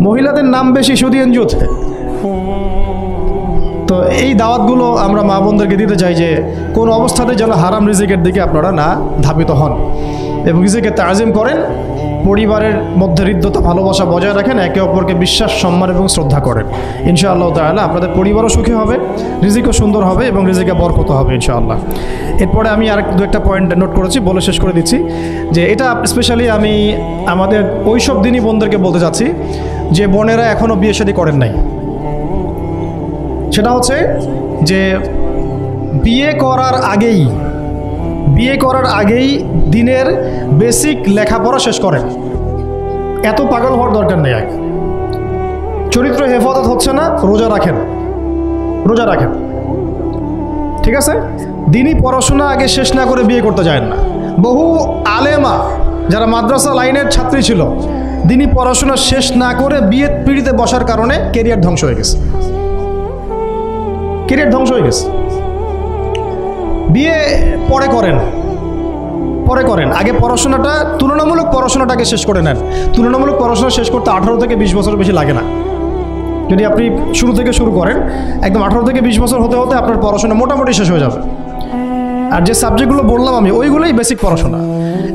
মহিলাদের নাম বেশি সুদী এনজিওতে। তো এই দাওয়াতগুলো আমরা মা বোনদেরকে দিতে চাই যে কোন অবস্থাতে যেন হারাম রিজিকের দিকে আপনারা না ধাবিত হন, এবং রিজিকে তাজিম করেন, পরিবারের মধ্যে হৃদ্যতা ভালোবাসা বজায় রাখেন, একে অপরকে বিশ্বাস, সম্মান এবং শ্রদ্ধা করেন। ইনশাআল্লাহ তাআলা আপনাদের পরিবারও সুখী হবে, রিজিকও সুন্দর হবে, এবং রিজিকে বরকত হবে ইনশাআল্লাহ। এরপরে আমি আর দু একটা পয়েন্ট নোট করেছি, বলে শেষ করে দিচ্ছি যে এটা স্পেশালি আমি আমাদের ওইসব দিনই বোনদেরকে বলতে চাচ্ছি যে বোনেরা এখনও বিয়ে শাদী করেন নাই। সেটা হচ্ছে যে বিয়ে করার আগেই দিনের বেসিক লেখাপড়া শেষ করেন। এত পাগল হওয়ার দরকার নেই। আগে চরিত্র হেফাজত হচ্ছে না, রোজা রাখেন, ঠিক আছে? দিনই পড়াশোনা আগে শেষ না করে বিয়ে করতে যায় না। বহু আলেমা যারা মাদ্রাসা লাইনের ছাত্রী ছিল, দিনই পড়াশোনা শেষ না করে বিয়ের পিঁড়িতে বসার কারণে কেরিয়ার ধ্বংস হয়ে গেছে। বিয়ে পরে করেন, আগে পড়াশোনাটা, তুলনামূলক পড়াশোনাটাকে শেষ করে নেন। তুলনামূলক পড়াশোনা শেষ করতে 18 থেকে 20 বছর বেশি লাগে না। যদি আপনি শুরু থেকে শুরু করেন, একদম 18 থেকে 20 বছর হতে হতে আপনার পড়াশোনা মোটামুটি শেষ হয়ে যাবে। আর যে সাবজেক্টগুলো বললাম আমি, ওইগুলোই বেসিক পড়াশোনা।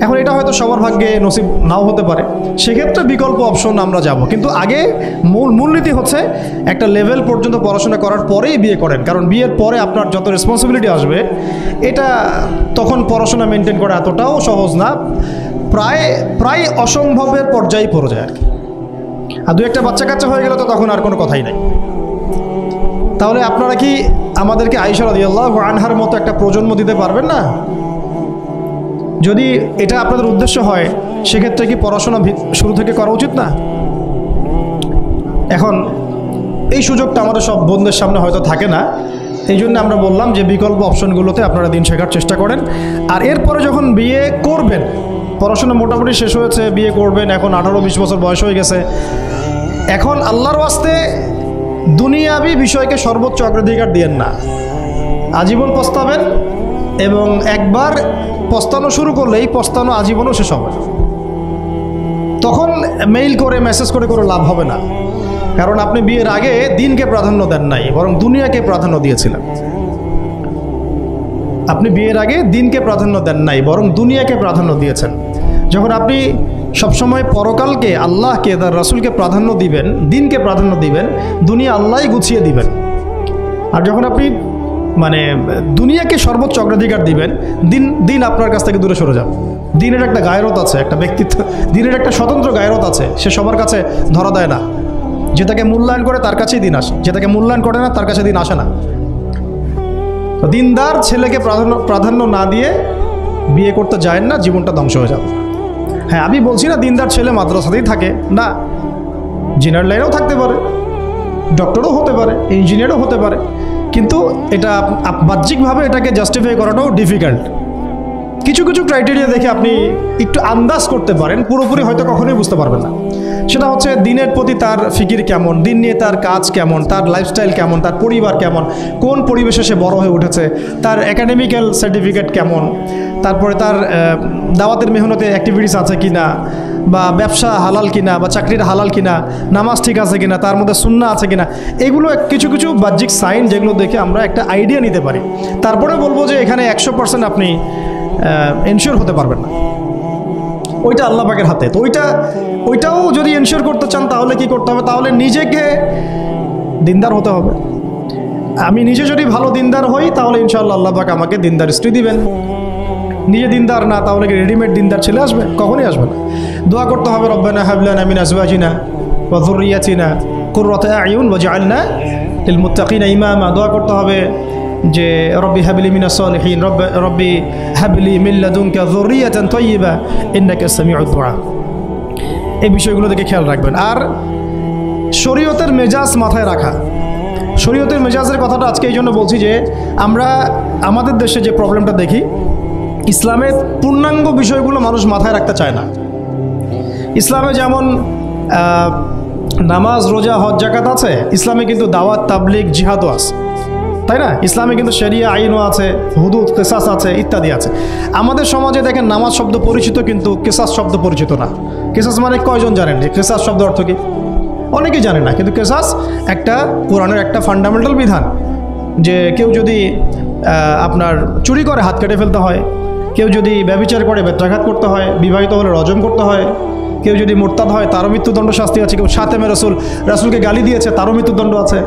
এখন এটা হয়তো সবার ভাগ্যে নসিব নাও হতে পারে, সেক্ষেত্রে বিকল্প অপশন আমরা যাব, কিন্তু আগে মূলনীতি হচ্ছে একটা লেভেল পর্যন্ত পড়াশোনা করার পরেই বিয়ে করেন। কারণ বিয়ের পরে আপনার যত রেসপন্সিবিলিটি আসবে, এটা তখন পড়াশোনা মেনটেন করা এতটাও সহজ না, প্রায় অসম্ভবের পর্যায়ে পড়ে যায় আর কি। আর দু একটা বাচ্চা কাচ্চা হয়ে গেলে তো তখন আর কোনো কথাই নাই। তাহলে আপনারা কি আমাদেরকে আয়েশা রাদিয়াল্লাহু আনহার মতো একটা প্রজন্ম দিতে পারবেন না? যদি এটা আপনাদের উদ্দেশ্য হয়, সেক্ষেত্রে কি পড়াশোনা শুরু থেকে করা উচিত না? এখন এই সুযোগটা আমাদের সব বোনদের সামনে হয়তো থাকে না, এই জন্য আমরা বললাম যে বিকল্প অপশনগুলোতে আপনারা দিন শেখার চেষ্টা করেন। আর এরপরে যখন বিয়ে করবেন, পড়াশোনা মোটামুটি শেষ হয়েছে, বিয়ে করবেন, এখন 18-20 বছর বয়স হয়ে গেছে, এখন আল্লাহর ওয়াস্তে দুনিয়াবি বিষয়কে সর্বোচ্চ অগ্রাধিকার দিয়েন না। আজীবন পস্তাবেন, এবং একবার পস্তানো শুরু করলে এই পস্তানো আজীবনও শেষ হবে। তখন মেইল করে, মেসেজ করে লাভ হবে না, কারণ আপনি বিয়ের আগে দিনকে প্রাধান্য দেন নাই, বরং দুনিয়াকে প্রাধান্য দিয়েছিলেন। আপনি বিয়ের আগে দিনকে প্রাধান্য দেন নাই, বরং দুনিয়াকে প্রাধান্য দিয়েছেন। যখন আপনি সবসময় পরকালকে, আল্লাহকে, তার রাসূলকে প্রাধান্য দিবেন, দিনকে প্রাধান্য দিবেন, দুনিয়া আল্লাহই গুছিয়ে দিবেন। আর যখন আপনি দুনিয়াকে সর্বোচ্চ অগ্রাধিকার দিবেন, দিন আপনার কাছ থেকে দূরে সরে যাবে। দিনের একটা গায়রত আছে, একটা ব্যক্তিত্ব, দিনের একটা স্বতন্ত্র গায়রত আছে, সে সবার কাছে ধরা দেয় না। যেটাকে মূল্যায়ন করে তার কাছেই দিন আসে, যেটাকে মূল্যায়ন করে না তার কাছে দিন আসে না। তো দিনদার ছেলেকে প্রাধান্য না দিয়ে বিয়ে করতে যায় না, জীবনটা ধ্বংস হয়ে যাবে। হ্যাঁ, আমি বলছি না দিনদার ছেলে মাদ্রাসাতেই থাকে না, ইঞ্জিনিয়ার লাইনেও থাকতে পারে, ডক্টরও হতে পারে, ইঞ্জিনিয়ারও হতে পারে, কিন্তু এটা বাহ্যিকভাবে এটাকে জাস্টিফাই করাটাও ডিফিকাল্ট। কিছু ক্রাইটেরিয়া দেখে আপনি একটু আন্দাজ করতে পারেন, পুরোপুরি হয়তো কখনোই বুঝতে পারবেন না। সেটা হচ্ছে দিনের প্রতি তার ফিকির কেমন, দিন নিয়ে তার কাজ কেমন, তার লাইফস্টাইল কেমন, তার পরিবার কেমন, কোন পরিবেশে সে বড় হয়ে উঠেছে, তার একাডেমিক্যাল সার্টিফিকেট কেমন, তারপরে তার দাওয়াতের মেহনতে অ্যাক্টিভিটিস আছে কি না, বা ব্যবসা হালাল কিনা, বা চাকরির হালাল কিনা, নামাজ ঠিক আছে কিনা, তার মধ্যে সুন্নাহ আছে কিনা, এগুলো কিছু কিছু বাহ্যিক সাইন যেগুলো দেখে আমরা একটা আইডিয়া নিতে পারি। তারপরে বলবো যে এখানে 100% আপনি এনশিওর হতে পারবেন না, ওইটা আল্লাহ পাকের হাতে। তো ওইটাও যদি এনশিওর করতে চান তাহলে কি করতে হবে? তাহলে নিজেকে দিনদার হতে হবে। আমি নিজে যদি ভালো দিনদার হই তাহলে ইনশাআল্লাহ আল্লাহ পাক আমাকে দিনদার স্ত্রী দিবেন। নিজে দিনদার না, তাহলে কি রেডিমেড দিনদার ছেলে আসবে? কখনই আসবে না। দোয়া করতে হবে রব্বানা হাব লানা মিন আজওয়াজিনা ওয়া যুররিয়াতিনা কুররাতা আয়ুন ওয়াজআলনা লিল মুত্তাকিনা ইমামা। দোয়া করতে হবে যে রব্বি হাবলি মিনাস সালিহিন, রব্বি হাবলি মিন লাদুনকা যুররিয়াতান তাইয়্যিবা ইন্নাকা সামিউদ দুআ। এই বিষয়গুলো থেকে খেয়াল রাখবেন। আর শরীয়তের মেজাজ মাথায় রাখা। শরীয়তের মেজাজের কথাটা আজকে এই জন্য বলছি যে আমরা আমাদের দেশে যে প্রবলেমটা দেখি, ইসলামের পূর্ণাঙ্গ বিষয়গুলো মানুষ মাথায় রাখতে চায় না। ইসলামে যেমন নামাজ, রোজা, হজ, যাকাত আছে, ইসলামে কিন্তু দাওয়াত, তাবলিগ, জিহাদও আছে, তাই না? ইসলামে কিন্তু শরিয়া আইনও আছে, হুদুদ, কিসাস আছে, ইত্যাদি আছে। আমাদের সমাজে দেখেন নামাজ শব্দ পরিচিত কিন্তু কিসাস শব্দ পরিচিত না। কিসাস মানে কয়জন জানেন যে কিসাস শব্দ অর্থ কি? অনেকেই জানে না। কিন্তু কিসাস একটা কোরআনের একটা ফান্ডামেন্টাল বিধান যে কেউ যদি আপনার চুরি করে হাত কেটে ফেলতে হয়, কেউ যদি ব্যভিচার করে বেত্রাঘাত করতে হয়, বিবাহিত হলে রজম করতে হয়, কেউ যদি মোরতাদ হয় তারও মৃত্যুদণ্ড শাস্তি আছে, কেউ শাতেমে রাসূলকে গালি দিয়েছে তারও মৃত্যুদণ্ড আছে।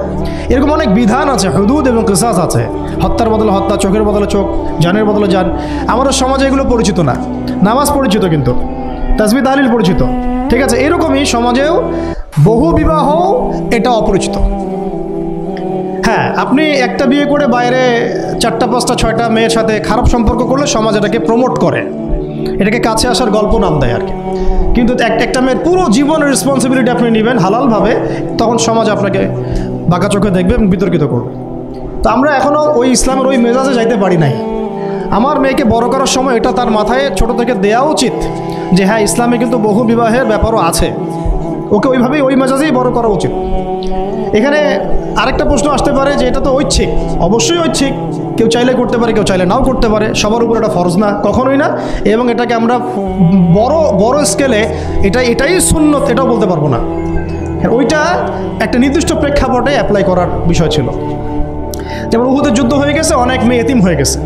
এরকম অনেক বিধান আছে, হুদুদ এবং কিসাস আছে। হত্যার বদলে হত্যা, চোখের বদলে চোখ, জানের বদলে জান। আমাদের সমাজে এগুলো পরিচিত না। নামাজ পরিচিত কিন্তু তাসবিহ তাহলিল পরিচিত, ঠিক আছে? এরকমই সমাজেও বহু বিবাহ এটা অপরিচিত। হ্যাঁ, আপনি একটা বিয়ে করে বাইরে 4টা 5টা 6টা মেয়ের সাথে খারাপ সম্পর্ক করলে সমাজ এটাকে প্রমোট করে, এটাকে কাছে আসার গল্প নাম দেয় আর কি। কিন্তু একটা মেয়ের পুরো জীবনের রেসপন্সিবিলিটি আপনি নেবেন হালালভাবে, তখন সমাজ আপনাকে বাঁকা চোখে দেখবে এবং বিতর্কিত করবে। তো আমরা এখনও ওই ইসলামের ওই মেজাজে যাইতে পারি নাই। আমার মেয়েকে বড় করার সময় এটা তার মাথায় ছোট থেকে দেওয়া উচিত যে হ্যাঁ, ইসলামে কিন্তু বহু বিবাহের ব্যাপারও আছে, ওকে ওইভাবেই ওই মেজাজেই বড় করা উচিত। এখানে আরেকটা প্রশ্ন আসতে পারে যে এটা তো ঐচ্ছিক। অবশ্যই ঐচ্ছিক, কেউ চাইলে করতে পারে, কেউ চাইলে নাও করতে পারে, সবার উপর এটা ফরজ না, কখনোই না। এবং এটাকে আমরা বড় স্কেলে এটাই সুন্নত এটাও বলতে পারবো না। ওইটা একটা নির্দিষ্ট প্রেক্ষাপটে অ্যাপ্লাই করার বিষয় ছিল। যেমন উহুদের যুদ্ধ হয়ে গেছে, অনেক মেয়ে এতিম হয়ে গেছে,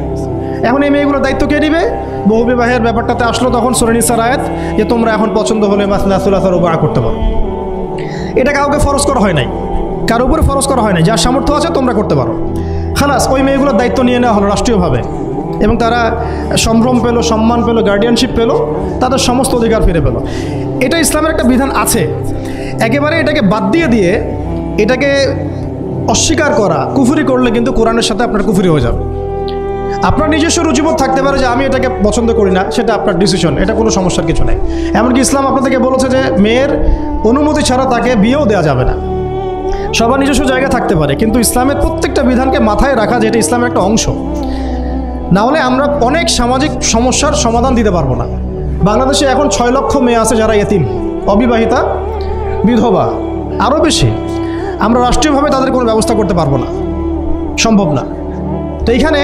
এখন এই মেয়েগুলোর দায়িত্ব কে নেবে? বহু বিবাহের ব্যাপারটাতে আসলো তখন সূরা নিসার আয়াত যে তোমরা এখন পছন্দ হলে মাসনা সুলাসা রুবা করতে পারো। এটা কাউকে ফরজ করা হয় নাই, কারোর উপরে ফরজ করা হয় নাই। যার সামর্থ্য আছে তোমরা করতে পারো, খালাস। ওই মেয়েগুলোর দায়িত্ব নিয়ে নেওয়া হলো রাষ্ট্রীয়ভাবে, এবং তারা সম্ভ্রম পেলো, সম্মান পেলো, গার্ডিয়ানশিপ পেলো, তাদের সমস্ত অধিকার ফিরে পেলো। এটা ইসলামের একটা বিধান আছে। একেবারে এটাকে বাদ দিয়ে এটাকে অস্বীকার করা, কুফরি করলে কিন্তু কোরআনের সাথে আপনার কুফরি হয়ে যাবে। আপনার নিজস্ব রুচিবোধ থাকতে পারে যে আমি এটাকে পছন্দ করি না, সেটা আপনার ডিসিশন, এটা কোনো সমস্যার কিছু নেই। এমনকি ইসলাম আপনাদেরকে বলেছে যে মেয়ের অনুমতি ছাড়া তাকে বিয়েও দেওয়া যাবে না। সবার নিজস্ব জায়গা থাকতে পারে, কিন্তু ইসলামের প্রত্যেকটা বিধানকে মাথায় রাখা যে এটা ইসলামের একটা অংশ। না হলে আমরা অনেক সামাজিক সমস্যার সমাধান দিতে পারবো না। বাংলাদেশে এখন 6 লক্ষ মেয়ে আছে যারা এতিম, অবিবাহিতা, বিধবা, আরও বেশি। আমরা রাষ্ট্রীয়ভাবে তাদের কোনো ব্যবস্থা করতে পারবো না, সম্ভব না। তো এইখানে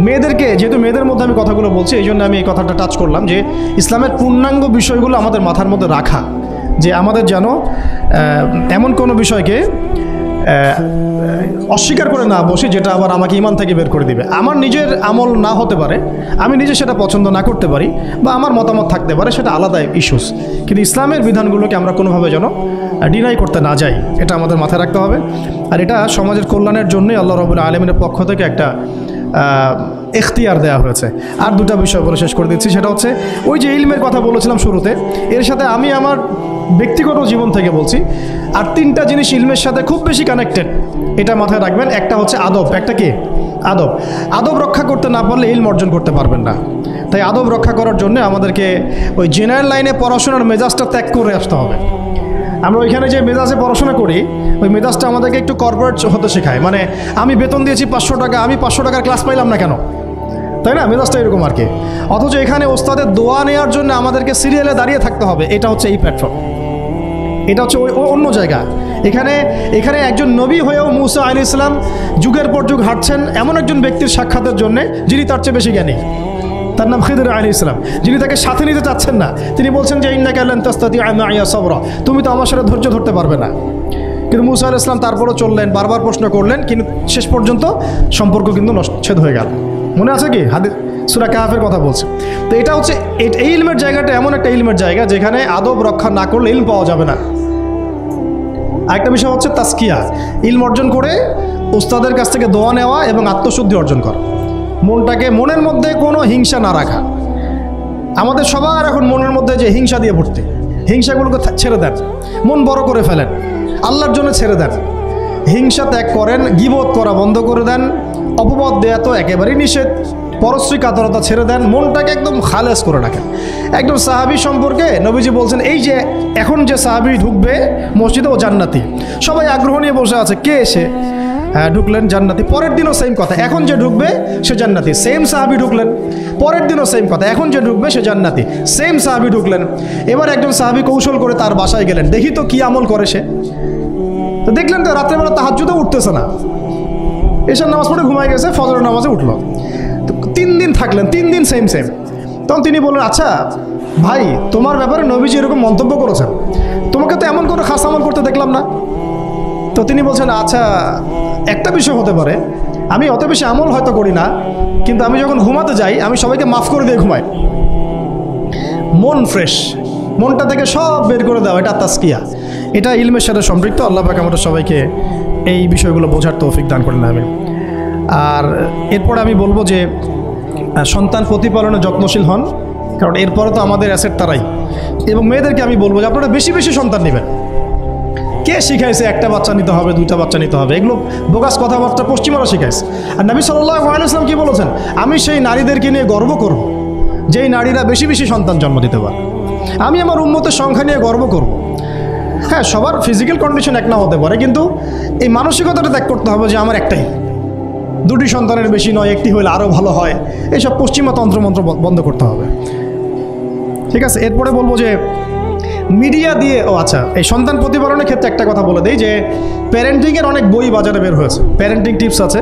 মেয়েদেরকে, যেহেতু মেয়েদের মধ্যে আমি কথাগুলো বলছি, এই জন্য আমি এই কথাটা টাচ করলাম যে ইসলামের পূর্ণাঙ্গ বিষয়গুলো আমাদের মাথার মধ্যে রাখা, যে আমাদের যেন এমন কোনো বিষয়কে অস্বীকার করে না বসি যেটা আবার আমাকে ইমান থেকে বের করে দিবে। আমার নিজের আমল না হতে পারে, আমি নিজে সেটা পছন্দ না করতে পারি, বা আমার মতামত থাকতে পারে, সেটা আলাদা ইস্যুস। কিন্তু ইসলামের বিধানগুলোকে আমরা কোনোভাবে যেন ডিনাই করতে না যাই, এটা আমাদের মাথায় রাখতে হবে। আর এটা সমাজের কল্যাণের জন্যই আল্লাহ রাব্বুল আলামিনের পক্ষ থেকে একটা এখতিয়ার দেওয়া হয়েছে। আর দুটা বিষয় বলে শেষ করে দিচ্ছি, সেটা হচ্ছে ওই যে ইলমের কথা বলেছিলাম শুরুতে, এর সাথে আমি আমার ব্যক্তিগত জীবন থেকে বলছি আর 3টা জিনিস ইলমের সাথে খুব বেশি কানেক্টেড, এটা মাথায় রাখবেন। একটা হচ্ছে আদব। একটা কি? আদব। আদব রক্ষা করতে না পারলে ইলম অর্জন করতে পারবেন না। তাই আদব রক্ষা করার জন্য আমাদেরকে ওই জেনারেল লাইনে পড়াশোনার মেজাজটা ত্যাগ করে আসতে হবে। আমরা ওইখানে যে মেজাজে পড়াশোনা করি, ওই মেজাজটা আমাদেরকে একটু কর্পোরেট হতে শেখায়। মানে আমি বেতন দিয়েছি 500 টাকা, আমি 500 টাকার ক্লাস পাইলাম না কেন, তাই না? মেজাজটা এরকম আর কি। অথচ এখানে ওস্তাদের দোয়া নেওয়ার জন্য আমাদেরকে সিরিয়ালে দাঁড়িয়ে থাকতে হবে। এটা হচ্ছে এই প্ল্যাটফর্ম, এটা হচ্ছে ওই অন্য জায়গা। এখানে একজন নবী হয়েও মুসা আলাইহিস সালাম যুগের পর যুগ হাঁটছেন এমন একজন ব্যক্তির সাক্ষাতের জন্য যিনি তার চেয়ে বেশি জ্ঞানী। তার নাম খিদর আলাইহিস সালাম, যিনি তাকে সাথে নিতে চাচ্ছেন না। তিনি বলছেন যে ইন্নাকা লান তাস্তাতিআ মাইয়া সাবরা, তুমি তো আমার সাথে ধৈর্য ধরতে পারবে না। কিন্তু মুসা আলাইহিস সালাম তারপরও চললেন, বারবার প্রশ্ন করলেন, কিন্তু শেষ পর্যন্ত সম্পর্ক কিন্তু ছেদ হয়ে গেল। মনে আছে কি হাদিস সূরা কাহফের কথা বলছে। তো এটা হচ্ছে এই ইলমের জায়গাটা এমন একটা ইলমের জায়গা যেখানে আদব রক্ষা না করলে ইলম পাওয়া যাবে না। আরেকটা বিষয় হচ্ছে তাসকিয়া, ইলম অর্জন করে উস্তাদের কাছ থেকে দোয়া নেওয়া এবং আত্মশুদ্ধি অর্জন করা। মনের মধ্যে কোনো হিংসা না রাখা। আমাদের সবার এখন মনের মধ্যে যে হিংসা দিয়ে ভর্তি, হিংসাগুলোকে ছেড়ে দেন, মন বড় করে ফেলেন, আল্লাহর জন্য ছেড়ে দেন। হিংসা ত্যাগ করেন, গীবত করা বন্ধ করে দেন, অপবাদ দেয়া তো একেবারেই নিষেধ, পরশ্রী কাতরতা ছেড়ে দেন, মনটাকে একদম খালেস করে রাখেন। একদম সাহাবী সম্পর্কে নবীজি বলছেন, এই যে এখন যে সাহাবী ঢুকবে মসজিদে ও জান্নাতি, সবাই আগ্রহ নিয়ে বসে আছে, কে এসে ঢুকলেন জান্নাতি। পরের দিনও সেম কথা, এখন যে ঢুকবে সে জান্নাতি। সেম সাহাবী ঢুকলেন, পরের দিনও সেম কথা, এখন যে ঢুকবে সে জান্নাতি। সেম সাহাবী ঢুকলেন। এবার একজন সাহাবী কৌশল করে তার বাসায় গেলেন, দেখি তো কি আমল করে সে। তো দেখলেন তো রাত্রেবেলা তাহাজ্জুদও উঠতেছে না, এশার নামাজ পড়ে ঘুমায় গেছে, ফজরের নামাজে উঠলো। তো 3 দিন থাকলেন, 3 দিন সেম। তখন তিনি বললেন, আচ্ছা ভাই, তোমার ব্যাপারে নবীজি এরকম মন্তব্য করেছেন, তোমাকে তো এমন কোনো খাস আমল করতে দেখলাম না। তো তিনি বলছেন, আচ্ছা একটা বিষয় হতে পারে, আমি অত বেশি আমল হয়তো করি না, কিন্তু আমি যখন ঘুমাতে যাই আমি সবাইকে মাফ করে দিয়ে ঘুমাই। মন ফ্রেশ, মনটা থেকে সব বের করে দেওয়া, এটা তাসকিয়া, এটা ইলমের সাথে সম্পৃক্ত। আল্লাহ পাক আমাদের সবাইকে এই বিষয়গুলো বোঝার তৌফিক দান করেন, আমিন। আর এরপর আমি বলবো যে সন্তান প্রতিপালনে যত্নশীল হন, কারণ এরপরে তো আমাদের অ্যাসেট তারাই। এবং মেয়েদেরকে আমি বলবো যে আপনারা বেশি বেশি সন্তান নেবেন। কে শিখাইছে একটা বাচ্চা নিতে হবে, 2টা বাচ্চা নিতে হবে? এগুলো বোগাস কথাবার্তা পশ্চিমারা শিখাইছে। আর নবী সাল্লাল্লাহু আলাইহি ওয়াসাল্লাম কি বলেছেন? আমি সেই নারীদেরকে নিয়ে গর্ব করব যেই নারীরা বেশি বেশি সন্তান জন্ম দিতে পারে। আমি আমার উম্মতের সংখ্যা নিয়ে গর্ব করব। হ্যাঁ, সবার ফিজিক্যাল কন্ডিশন এক না হতে পারে, কিন্তু এই মানসিকতাটা ত্যাগ করতে হবে যে আমার একটাই, 2টি সন্তানের বেশি নয়, একটি হলে আরও ভালো হয়। এইসব পশ্চিমা তন্ত্রমন্ত্র বন্ধ করতে হবে, ঠিক আছে? এরপরে বলবো যে মিডিয়া দিয়ে, আচ্ছা, এই সন্তান প্রতিপালনের ক্ষেত্রে একটা কথা বলে দেই যে প্যারেন্টিংয়ের অনেক বই বাজারে বের হয়েছে, প্যারেন্টিং টিপস আছে।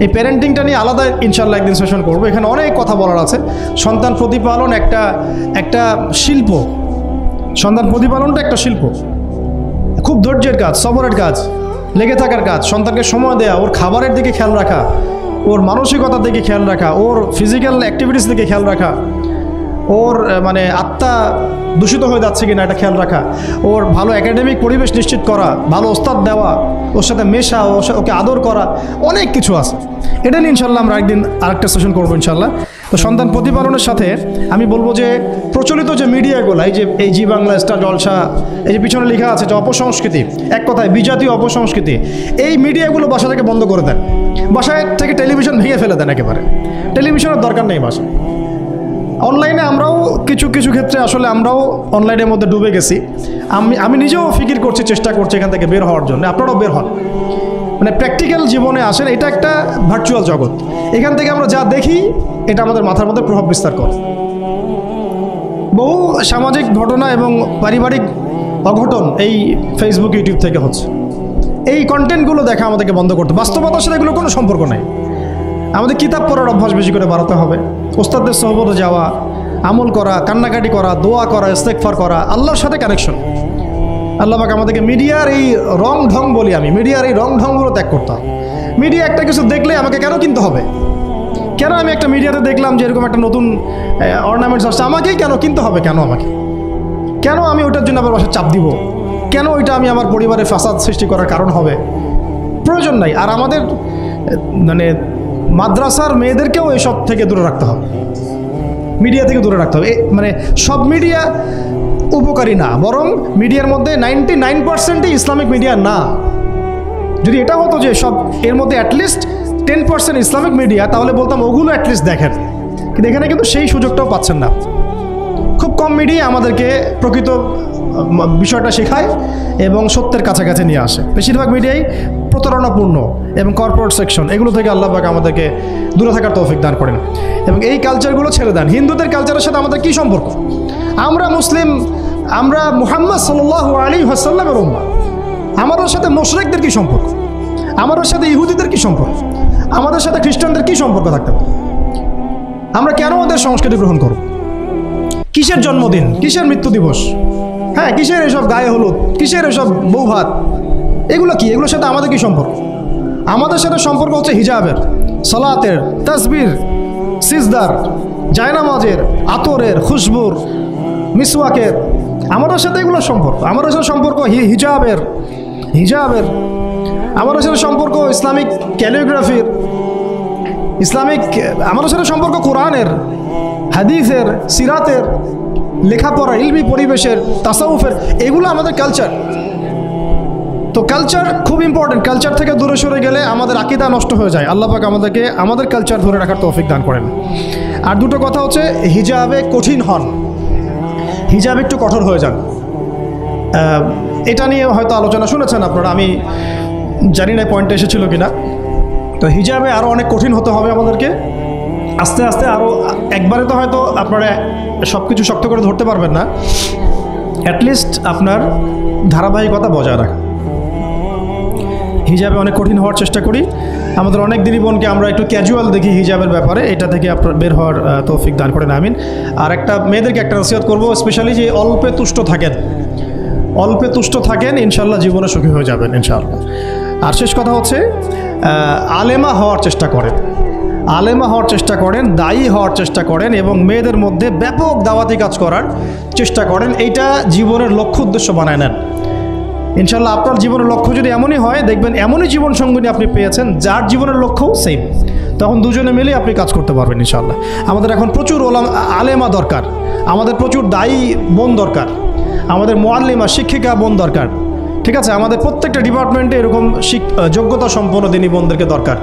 এই প্যারেন্টিংটা নিয়ে আলাদা ইনশাল্লাহ একদিন সেশন করবো, এখানে অনেক কথা বলার আছে। সন্তান প্রতিপালন একটা শিল্প, সন্তান প্রতিপালনটা একটা শিল্প, খুব ধৈর্যের কাজ, সবরের কাজ, লেগে থাকার কাজ। সন্তানকে সময় দেওয়া, ওর খাবারের দিকে খেয়াল রাখা, ওর মানসিকতার দিকে খেয়াল রাখা, ওর ফিজিক্যাল অ্যাক্টিভিটিস দিকে খেয়াল রাখা, ওর মানে আত্মা দূষিত হয়ে যাচ্ছে কিনা এটা খেয়াল রাখা, ওর ভালো একাডেমিক পরিবেশ নিশ্চিত করা, ভালো ওস্তাদ দেওয়া, ওর সাথে মেশা, ওকে আদর করা, অনেক কিছু আছে। এটা নিয়ে ইনশাল্লাহ আমরা একদিন আরেকটা সেশন করবো ইনশাল্লাহ। তো সন্তান প্রতিপালনের সাথে আমি বলবো যে প্রচলিত যে মিডিয়াগুলো, এই জি বাংলা, স্টার জলসা, এই যে পিছনে লেখা আছে যে অপসংস্কৃতি, এক কথায় বিজাতীয় অপসংস্কৃতি, এই মিডিয়াগুলো বাসা থেকে বন্ধ করে দেন। বাসায় থেকে টেলিভিশন ভেঙে ফেলে দেন একেবারে, টেলিভিশনের দরকার নেই বাসায়। অনলাইনে আমরাও কিছু কিছু ক্ষেত্রে আসলে আমরাও অনলাইনের মধ্যে ডুবে গেছি। আমি নিজেও ফিকির করছি, চেষ্টা করছি এখান থেকে বের হওয়ার জন্য। আপনারাও বের হন, মানে প্র্যাকটিক্যাল জীবনে আসেন। এটা একটা ভার্চুয়াল জগৎ, এখান থেকে আমরা যা দেখি এটা আমাদের মাথার মধ্যে প্রভাব বিস্তার করে। বহু সামাজিক ঘটনা এবং পারিবারিক অঘটন এই ফেসবুক, ইউটিউব থেকে হচ্ছে। এই কন্টেন্টগুলো দেখা আমাদেরকে বন্ধ করতে, বাস্তবতার সাথে এগুলো কোনো সম্পর্ক নেই। আমাদের কিতাব পড়ার অভ্যাস বেশি করে বাড়াতে হবে, ওস্তাদদের সহবতে যাওয়া, আমল করা, কান্নাকাটি করা, দোয়া করা, ইস্তেগফার করা, আল্লাহর সাথে কানেকশন। আল্লাহ পাক আমাদেরকে মিডিয়ার এই রং ঢং বলি আমি, মিডিয়ার এই রং ঢংগুলো ত্যাগ করতে হবে। মিডিয়া একটা কিছু দেখলে আমাকে কেন কিনতে হবে? কেন আমি একটা মিডিয়াতে দেখলাম যে এরকম একটা নতুন অর্নামেন্টস আসছে, আমাকেই কেন কিনতে হবে? কেন আমি ওইটার জন্য আবার বাসায় চাপ দিব? কেন ওইটা আমি আমার পরিবারে ফাসাদ সৃষ্টি করার কারণ হবে? প্রয়োজন নাই। আর আমাদের মানে মাদ্রাসার মেয়েদেরকেও এসব থেকে দূরে রাখতে হবে, মিডিয়া থেকে দূরে রাখতে হবে। মানে সব মিডিয়া উপকারী না, বরং মিডিয়ার মধ্যে 99%ই ইসলামিক মিডিয়া না। যদি এটা হতো যে সব এর মধ্যে অ্যাটলিস্ট 10% ইসলামিক মিডিয়া, তাহলে বলতাম ওগুলো অ্যাটলিস্ট দেখেন। কিন্তু এখানে কিন্তু সেই সুযোগটাও পাচ্ছেন না। খুব কম মিডিয়া আমাদেরকে প্রকৃত বিষয়টা শেখায় এবং সত্যের কাছাকাছি নিয়ে আসে। বেশিরভাগ মিডিয়াই প্রতারণাপূর্ণ এবং কর্পোরেট সেকশন, এগুলো থেকে আল্লাহ পাক আমাদেরকে দূরে থাকার তৌফিক দান করেন। এবং এই কালচারগুলো ছেড়ে দেন। হিন্দুদের কালচারের সাথে আমাদের কী সম্পর্ক? আমরা মুসলিম আমরা মুহাম্মদ সাল্লাল্লাহু আলাইহি ওয়াসাল্লামের উম্মাহ। আমাদের সাথে মুশরিকদের কি সম্পর্ক? আমাদের সাথে ইহুদিদের কি সম্পর্ক? আমাদের সাথে খ্রিস্টানদের কি সম্পর্ক থাকতে পারে? আমরা কেন ওদের সংস্কৃতি গ্রহণ করব? কিসের জন্মদিন, কিসের মৃত্যু দিবস, হ্যাঁ কিসের এসব গায়ে হলুদ, কিসের এসব বউ ভাত, এগুলো কি? এগুলোর সাথে আমাদের কি সম্পর্ক? আমাদের সাথে সম্পর্ক হচ্ছে হিজাবের, সালাতের, তাসবির, সিজদার, জায়নামাজের, আতরের, খুশবুর, মিসওয়াকের। আমাদের সাথে এগুলো সম্পর্ক। আমাদের সাথে সম্পর্ক হিজাবের। আমাদের সাথে সম্পর্ক ইসলামিক ক্যালিগ্রাফির, ইসলামিক। আমাদের সাথে সম্পর্ক কোরআনের, হাদিসের, সিরাতের, লেখাপড়া, ইলমি পরিবেশের, তাসাউফের। এগুলো আমাদের কালচার। তো কালচার খুব ইম্পর্টেন্ট। কালচার থেকে দূরে সরে গেলে আমাদের আকীদা নষ্ট হয়ে যায়। আল্লাহ পাক আমাদেরকে আমাদের কালচার ধরে রাখার তৌফিক দান করেন। আর দুটো কথা হচ্ছে, হিজাবে কঠিন হন, হিজাব একটু কঠোর হয়ে যান। এটা নিয়ে হয়তো আলোচনা শুনেছেন আপনারা, আমি জানি না পয়েন্টটা এসেছিল কিনা। তো হিজাবে আরও অনেক কঠিন হতে হবে আমাদেরকে, আস্তে আস্তে আরও। একবারে তো হয়তো আপনারা সব কিছু শক্ত করে ধরতে পারবেন না, অ্যাটলিস্ট আপনার ধারাবাহিকতা বজায় রাখা। হিজাবে অনেক কঠিন হওয়ার চেষ্টা করি। আমাদের অনেক দিদি বোনকে আমরা একটু ক্যাজুয়াল দেখি হিজাবের ব্যাপারে, এটা থেকে আপনার বের হওয়ার তৌফিক দান করেন, আমিন। আর একটা মেয়েদেরকে একটা নসিহত করবো, স্পেশালি যে অল্পে তুষ্ট থাকেন, ইনশাল্লাহ জীবনে সুখী হয়ে যাবেন ইনশাআল্লাহ। আর শেষ কথা হচ্ছে, আলেমা হওয়ার চেষ্টা করেন, দায়ী হওয়ার চেষ্টা করেন, এবং মেয়েদের মধ্যে ব্যাপক দাওয়াতি কাজ করার চেষ্টা করেন। এইটা জীবনের লক্ষ্য উদ্দেশ্য বানায় নেন ইনশাল্লাহ। আপনার জীবনের লক্ষ্য যদি এমনই হয়, দেখবেন এমনই জীবন সঙ্গিনী আপনি পেয়েছেন যার জীবনের লক্ষ্যও সেম, তখন দুজনে মিলে আপনি কাজ করতে পারবেন ইনশাল্লাহ। আমাদের এখন প্রচুর আলেমা দরকার, আমাদের প্রচুর দায়ী বোন দরকার, আমাদের মুআল্লিমা শিক্ষিকা বোন দরকার, ঠিক আছে? আমাদের প্রত্যেকটা ডিপার্টমেন্টে এরকম যোগ্যতা সম্পন্ন দিনী বোনদেরকে দরকার।